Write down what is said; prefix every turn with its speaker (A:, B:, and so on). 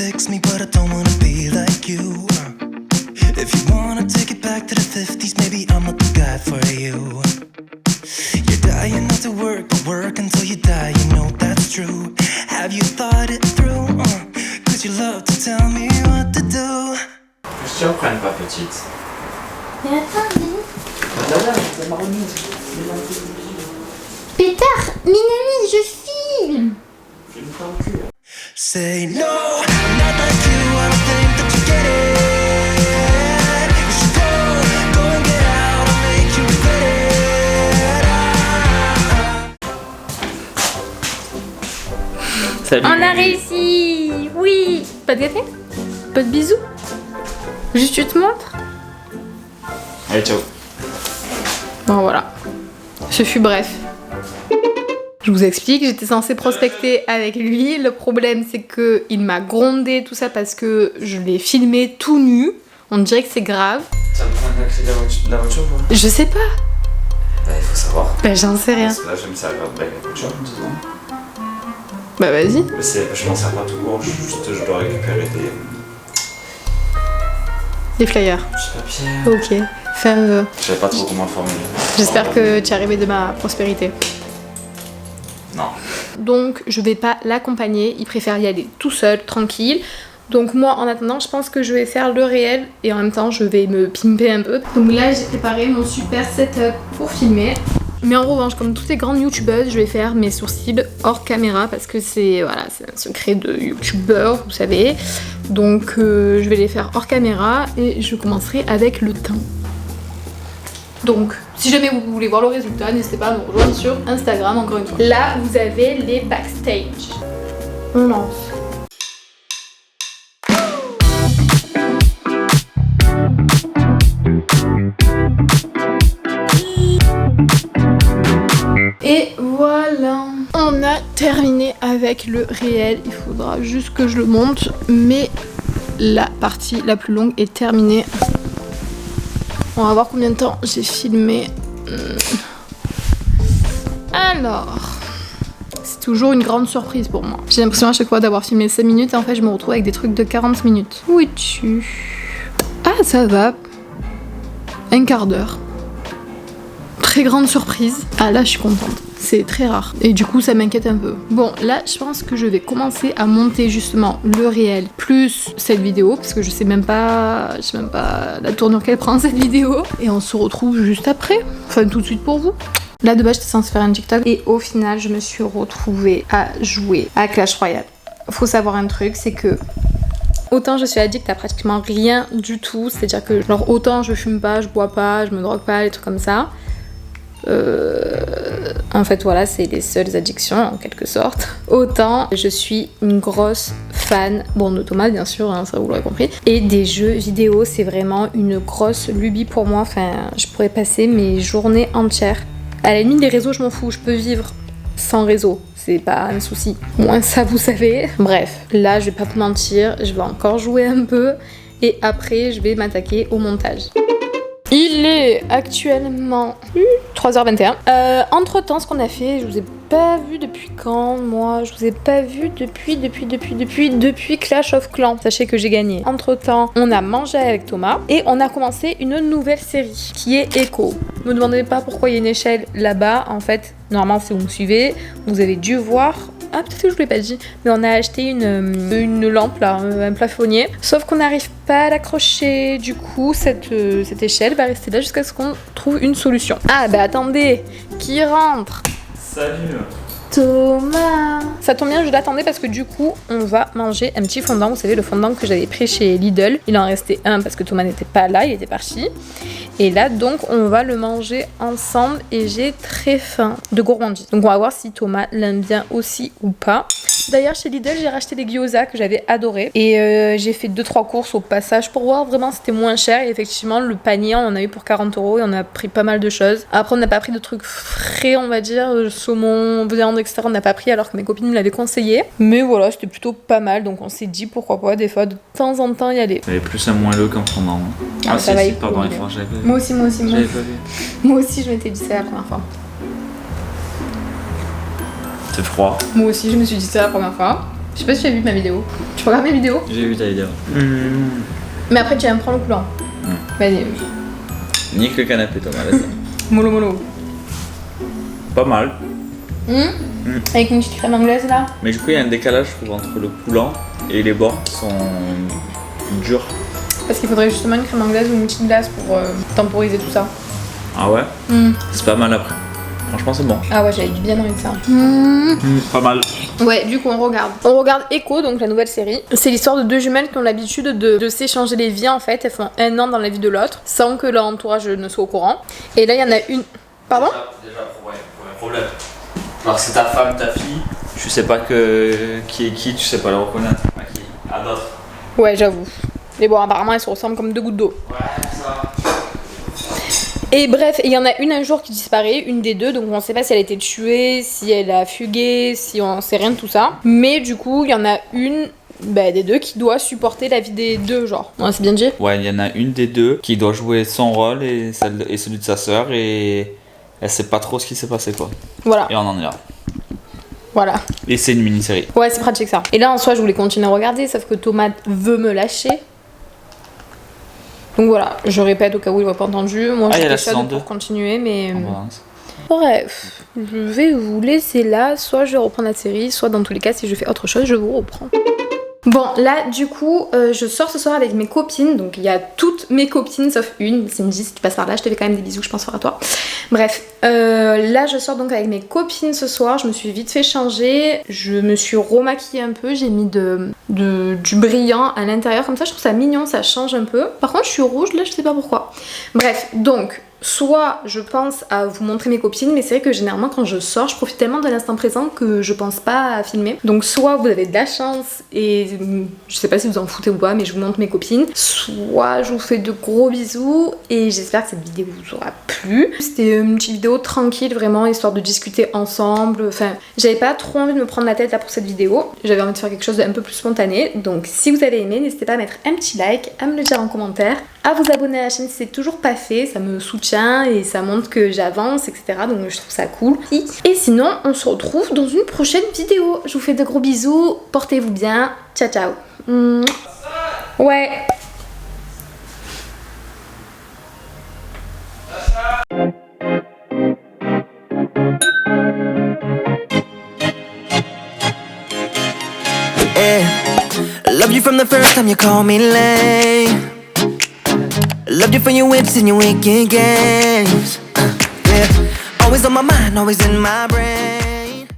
A: fix me, but I don't wanna be like you. If you wanna take it back to the 50s, maybe I'm not the guy for you. You're dying not to work until you die, you know that's true. Have you thought it through? Cause you love to tell me what to do.
B: Je te reprenne pas, petite.
C: Mais attends,
B: C'est marronnier.
C: Pétard, Minami, je filme.
B: Filme pas au cul.
A: Say no, I'm not like you, I don't think that you get it. You should go and get out, I'll make you regret it.
B: Salut.
C: On a réussi. Oui. Pas de café? Pas de bisous? Juste tu te montres?
B: Allez, ciao.
C: Bon voilà. Ce fut bref. Je vous explique, j'étais censée prospecter avec lui. Le problème, c'est que il m'a grondé tout ça parce que je l'ai filmé tout nu. On dirait que c'est grave.
B: Ça me prend un accès de la voiture, quoi.
C: Je sais pas.
B: Bah, il faut savoir.
C: Bah, j'en sais rien.
B: Parce que là, je vais me servir de la voiture, une seconde.
C: Bah, vas-y.
B: Je m'en sers pas tout court, je dois récupérer
C: Les flyers.
B: petits papiers.
C: Ok. Faire.
B: Je savais pas trop comment le formuler.
C: J'espère que tu es arrivé de ma prospérité.
B: Non.
C: Donc, je vais pas l'accompagner. Il préfère y aller tout seul, tranquille. Donc moi, en attendant, je pense que je vais faire le réel et en même temps, je vais me pimper un peu. Donc là, j'ai préparé mon super setup pour filmer. Mais en revanche, comme toutes les grandes youtubeuses, je vais faire mes sourcils hors caméra parce que c'est voilà, c'est un secret de youtubeur, vous savez. Donc je vais les faire hors caméra et je commencerai avec le teint. Donc, si jamais vous voulez voir le résultat, n'hésitez pas à me rejoindre sur Instagram encore une fois. Là, vous avez les backstage. On lance. Et voilà, on a terminé avec le réel. Il faudra juste que je le monte, mais la partie la plus longue est terminée. On va voir combien de temps j'ai filmé. Alors, c'est toujours une grande surprise pour moi. J'ai l'impression à chaque fois d'avoir filmé 5 minutes et en fait je me retrouve avec des trucs de 40 minutes. Où es-tu? Ah, ça va. Un quart d'heure. Très grande surprise. Ah là, je suis contente. C'est très rare. Et du coup, ça m'inquiète un peu. Bon, là, je pense que je vais commencer à monter justement le réel plus cette vidéo. Parce que je sais même pas la tournure qu'elle prend cette vidéo. Et on se retrouve juste après. Enfin, tout de suite pour vous. Là, de base, j'étais censée faire un TikTok. Et au final, je me suis retrouvée à jouer à Clash Royale. Faut savoir un truc, c'est que autant je suis addict à pratiquement rien du tout. C'est-à-dire que, genre, autant je fume pas, je bois pas, je me drogue pas, les trucs comme ça. En fait voilà, c'est les seules addictions en quelque sorte. Autant je suis une grosse fan, bon, de Thomas bien sûr, hein, ça vous l'aurez compris, et des jeux vidéo, c'est vraiment une grosse lubie pour moi. Enfin, je pourrais passer mes journées entières. À la limite, les réseaux, je m'en fous, je peux vivre sans réseau, c'est pas un souci. Moins ça, vous savez. Bref, là je vais pas vous mentir, je vais encore jouer un peu et après je vais m'attaquer au montage. Il est actuellement 3h21. Entre temps, ce qu'on a fait, je vous ai pas vu depuis quand, moi? Je vous ai pas vu depuis Clash of Clans. Sachez que j'ai gagné. Entre temps, on a mangé avec Thomas et on a commencé une nouvelle série qui est Echo. Ne me demandez pas pourquoi il y a une échelle là-bas. En fait, normalement, si vous me suivez, vous avez dû voir. Ah, peut-être que je vous l'ai pas dit, mais on a acheté une lampe là, un plafonnier. Sauf qu'on n'arrive pas à l'accrocher. Du coup, cette échelle va rester là jusqu'à ce qu'on trouve une solution. Ah, bah attendez, qui rentre?
B: Salut.
C: Thomas. Ça tombe bien, je l'attendais parce que du coup, on va manger un petit fondant. Vous savez, le fondant que j'avais pris chez Lidl. Il en restait un parce que Thomas n'était pas là, il était parti. Et là, donc, on va le manger ensemble et j'ai très faim de gourmandise. Donc, on va voir si Thomas l'aime bien aussi ou pas. D'ailleurs, chez Lidl, j'ai racheté des gyoza que j'avais adoré. Et j'ai fait 2-3 courses au passage pour voir vraiment c'était moins cher. Et effectivement, le panier, on en a eu pour 40 € et on a pris pas mal de choses. Après, on n'a pas pris de trucs frais, on va dire, saumon, viande, etc. On n'a pas pris alors que mes copines me l'avaient conseillé. Mais voilà, c'était plutôt pas mal. Donc, on s'est dit pourquoi pas, des fois, de temps en temps, y aller.
B: J'avais plus un moelleux qu'un fondant.
C: Ah, ça va,
B: pardon, il faut que j'avais pas vu.
C: Moi aussi.
B: J'avais pas vu.
C: Moi aussi, je m'étais dit ça la première fois.
B: C'est froid.
C: Moi aussi, je me suis dit ça la première fois. Je sais pas si tu as vu ma vidéo. Tu regardes mes vidéos?
B: J'ai vu ta vidéo.
C: Mais après, tu vas me prendre le coulant. Vas-y.
B: Nique le canapé, Thomas, laisse ça.
C: Mollo mollo.
B: Pas mal.
C: Avec une petite crème anglaise là.
B: Mais du coup, il y a un décalage, je trouve, entre le coulant et les bords qui sont durs.
C: Parce qu'il faudrait justement une crème anglaise ou une petite glace pour temporiser tout ça.
B: Ah ouais? C'est pas mal après. Franchement, c'est bon.
C: Ah ouais, j'avais bien envie de ça.
B: Pas mal.
C: Ouais, du coup, on regarde. On regarde Echo, donc la nouvelle série. C'est l'histoire de deux jumelles qui ont l'habitude de s'échanger les vies en fait. Elles font 1 an dans la vie de l'autre sans que leur entourage ne soit au courant. Et là, il y en a une. Pardon?
B: Déjà, pour un problème. Alors, c'est ta femme, ta fille, tu sais pas qui est qui, tu sais pas le reconnaître. À qui? À d'autres.
C: Ouais, j'avoue. Mais bon, apparemment, elles se ressemblent comme 2 gouttes d'eau.
B: Ouais, ça.
C: Et bref, il y en a une un jour qui disparaît, une des deux, donc on sait pas si elle a été tuée, si elle a fugué, si on sait rien de tout ça. Mais du coup, il y en a une des deux qui doit supporter la vie des deux, genre. Ouais, c'est bien dit.
B: Ouais, il y en a une des deux qui doit jouer son rôle et celui de sa sœur et elle sait pas trop ce qui s'est passé quoi.
C: Voilà,
B: Et on en est là.
C: voilà.
B: Et c'est une mini-série.
C: Ouais, c'est pratique ça. Et là, en soi, je voulais continuer à regarder, sauf que Thomas veut me lâcher. Donc voilà, je répète au cas où il ne pas entendu. Moi,
B: il y a la
C: j'étais
B: saison
C: chaude
B: 2.
C: pour continuer, mais...
B: On avance.
C: Bref, je vais vous laisser là. Soit je vais reprendre la série, soit dans tous les cas, si je fais autre chose, je vous reprends. Bon, là, du coup, je sors ce soir avec mes copines. Donc, il y a toutes mes copines, sauf une. Cindy, si tu passes par là, je te fais quand même des bisous, je pense fort à toi. Bref, là, je sors donc avec mes copines ce soir. Je me suis vite fait changer. Je me suis remaquillée un peu. J'ai mis du brillant à l'intérieur. Comme ça, je trouve ça mignon, ça change un peu. Par contre, je suis rouge, là, je sais pas pourquoi. Bref, donc... Soit je pense à vous montrer mes copines, mais c'est vrai que généralement quand je sors, je profite tellement de l'instant présent que je pense pas à filmer. Donc soit vous avez de la chance et je sais pas si vous en foutez ou pas, mais je vous montre mes copines. Soit je vous fais de gros bisous et j'espère que cette vidéo vous aura plu. C'était une petite vidéo tranquille vraiment, histoire de discuter ensemble. Enfin, j'avais pas trop envie de me prendre la tête là pour cette vidéo. J'avais envie de faire quelque chose d'un peu plus spontané. Donc si vous avez aimé, n'hésitez pas à mettre un petit like, à me le dire en commentaire, à vous abonner à la chaîne si c'est toujours pas fait, ça me soutient et ça montre que j'avance, etc. Donc je trouve ça cool. Et sinon, on se retrouve dans une prochaine vidéo. Je vous fais de gros bisous, portez-vous bien, ciao ciao. Ouais.
A: Yeah. Love you from the first time you called me lame. Loved you for your whips and your wicked games. Yeah, always on my mind, always in my brain.